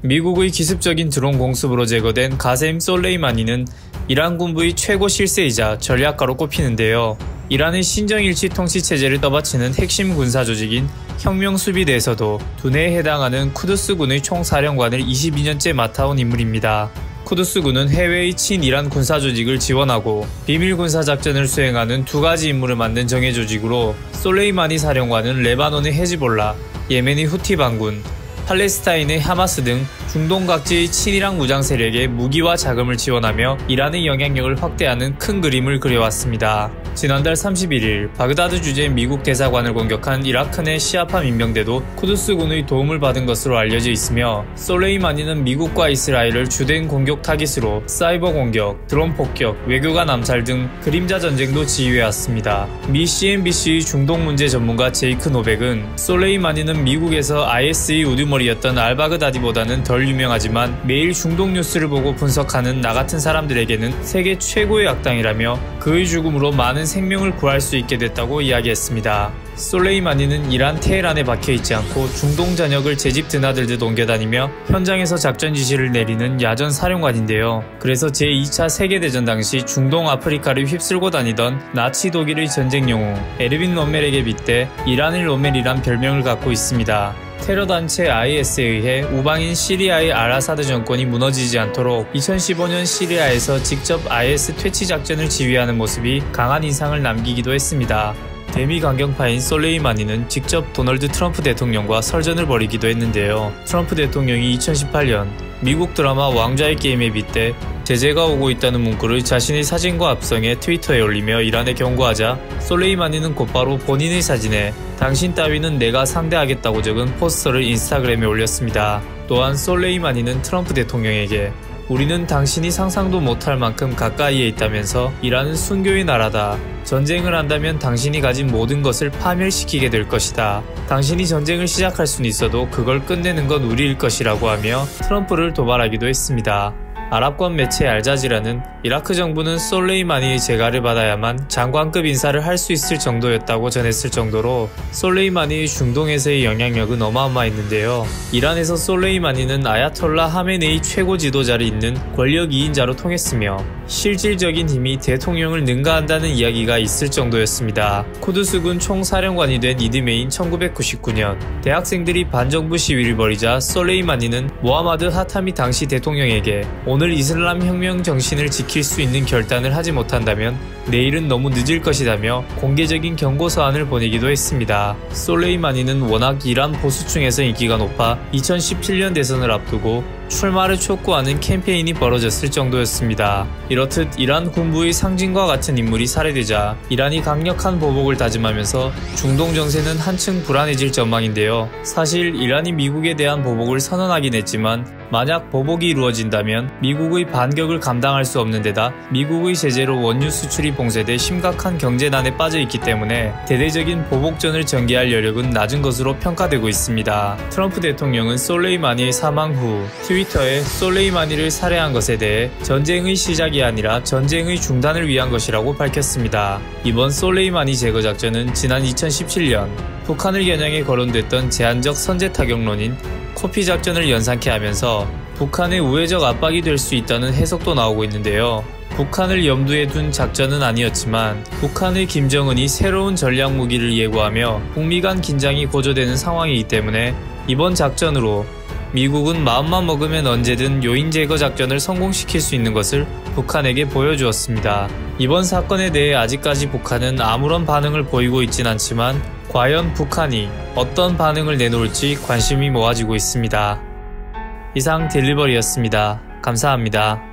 미국의 기습적인 드론 공습으로 제거된 가셈 솔레이마니는 이란 군부의 최고 실세이자 전략가로 꼽히는데요. 이란의 신정일치 통치체제를 떠받치는 핵심 군사 조직인 혁명수비대에서도 두뇌에 해당하는 쿠드스군의 총사령관을 22년째 맡아온 인물입니다. 쿠드스군은 해외의 친이란 군사조직을 지원하고 비밀 군사작전을 수행하는 두 가지 임무를 맡는 정예조직으로 솔레이마니 사령관은 레바논의 헤즈볼라, 예멘의 후티 반군, 팔레스타인의 하마스 등 중동 각지의 친이란 무장 세력에 무기와 자금을 지원하며 이란의 영향력을 확대하는 큰 그림을 그려왔습니다. 지난달 31일 바그다드 주재 미국 대사관을 공격한 이라크 내 시아파 민병대도 쿠드스군의 도움을 받은 것으로 알려져 있으며 솔레이마니는 미국과 이스라엘을 주된 공격 타깃으로 사이버 공격, 드론 폭격, 외교관 암살 등 그림자 전쟁도 지휘해왔습니다. 미 CNBC의 중동 문제 전문가 제이크 노백은 솔레이마니는 미국에서 IS의 우두머리였던 알바그다디보다는 덜 유명하지만 매일 중동 뉴스를 보고 분석하는 나 같은 사람들에게는 세계 최고의 악당이라며 그의 죽음으로 많은 생명을 구할 수 있게 됐다고 이야기했습니다. 솔레이마니는 이란 테헤란에 박혀있지 않고 중동 전역을 제 집 드나들듯 옮겨다니며 현장에서 작전 지시를 내리는 야전 사령관인데요. 그래서 제2차 세계대전 당시 중동 아프리카를 휩쓸고 다니던 나치 독일의 전쟁 영웅 에르빈 롬멜에게 빗대 이란의 롬멜이란 별명을 갖고 있습니다. 테러단체 IS에 의해 우방인 시리아의 알아사드 정권이 무너지지 않도록 2015년 시리아에서 직접 IS 퇴치 작전을 지휘하는 모습이 강한 인상을 남기기도 했습니다. 대미 강경파인 솔레이마니는 직접 도널드 트럼프 대통령과 설전을 벌이기도 했는데요. 트럼프 대통령이 2018년 미국 드라마 왕좌의 게임에 빗대 제재가 오고 있다는 문구를 자신의 사진과 합성해 트위터에 올리며 이란에 경고하자 솔레이마니는 곧바로 본인의 사진에 당신 따위는 내가 상대하겠다고 적은 포스터를 인스타그램에 올렸습니다. 또한 솔레이마니는 트럼프 대통령에게 우리는 당신이 상상도 못할 만큼 가까이에 있다면서 이란은 순교의 나라다. 전쟁을 한다면 당신이 가진 모든 것을 파멸시키게 될 것이다. 당신이 전쟁을 시작할 수는 있어도 그걸 끝내는 건 우리일 것이라고 하며 트럼프를 도발하기도 했습니다. 아랍권 매체 알자지라는 이라크 정부는 솔레이마니의 재가를 받아야만 장관급 인사를 할 수 있을 정도였다고 전했을 정도로 솔레이마니의 중동에서의 영향력은 어마어마했는데요. 이란에서 솔레이마니는 아야톨라 하메네이 최고 지도자를 잇는 권력 2인자로 통했으며 실질적인 힘이 대통령을 능가한다는 이야기가 있을 정도였습니다. 쿠드스군 총사령관이 된 이듬해인 1999년 대학생들이 반정부 시위를 벌이자 솔레이마니는 모하마드 하타미 당시 대통령에게 오늘 이슬람 혁명 정신을 지킬 수 있는 결단을 하지 못한다면 내일은 너무 늦을 것이다며 공개적인 경고서한을 보내기도 했습니다. 솔레이마니는 워낙 이란 보수층에서 인기가 높아 2017년 대선을 앞두고 출마를 촉구하는 캠페인이 벌어졌을 정도였습니다. 이렇듯 이란 군부의 상징과 같은 인물이 살해되자 이란이 강력한 보복을 다짐하면서 중동 정세는 한층 불안해질 전망인데요. 사실 이란이 미국에 대한 보복을 선언하긴 했지만 만약 보복이 이루어진다면 미국의 반격을 감당할 수 없는 데다 미국의 제재로 원유 수출이 봉쇄돼 심각한 경제난에 빠져 있기 때문에 대대적인 보복전을 전개할 여력은 낮은 것으로 평가되고 있습니다. 트럼프 대통령은 솔레이마니의 사망 후 트위터에 솔레이마니를 살해한 것에 대해 전쟁의 시작이 아니라 전쟁의 중단을 위한 것이라고 밝혔습니다. 이번 솔레이마니 제거 작전은 지난 2017년 북한을 겨냥해 거론됐던 제한적 선제 타격론인 코피 작전을 연상케 하면서 북한의 우회적 압박이 될 수 있다는 해석도 나오고 있는데요. 북한을 염두에 둔 작전은 아니었지만 북한의 김정은이 새로운 전략 무기를 예고하며 북미 간 긴장이 고조되는 상황이기 때문에 이번 작전으로 미국은 마음만 먹으면 언제든 요인 제거 작전을 성공시킬 수 있는 것을 북한에게 보여주었습니다. 이번 사건에 대해 아직까지 북한은 아무런 반응을 보이고 있진 않지만 과연 북한이 어떤 반응을 내놓을지 관심이 모아지고 있습니다. 이상 딜리버리였습니다. 감사합니다.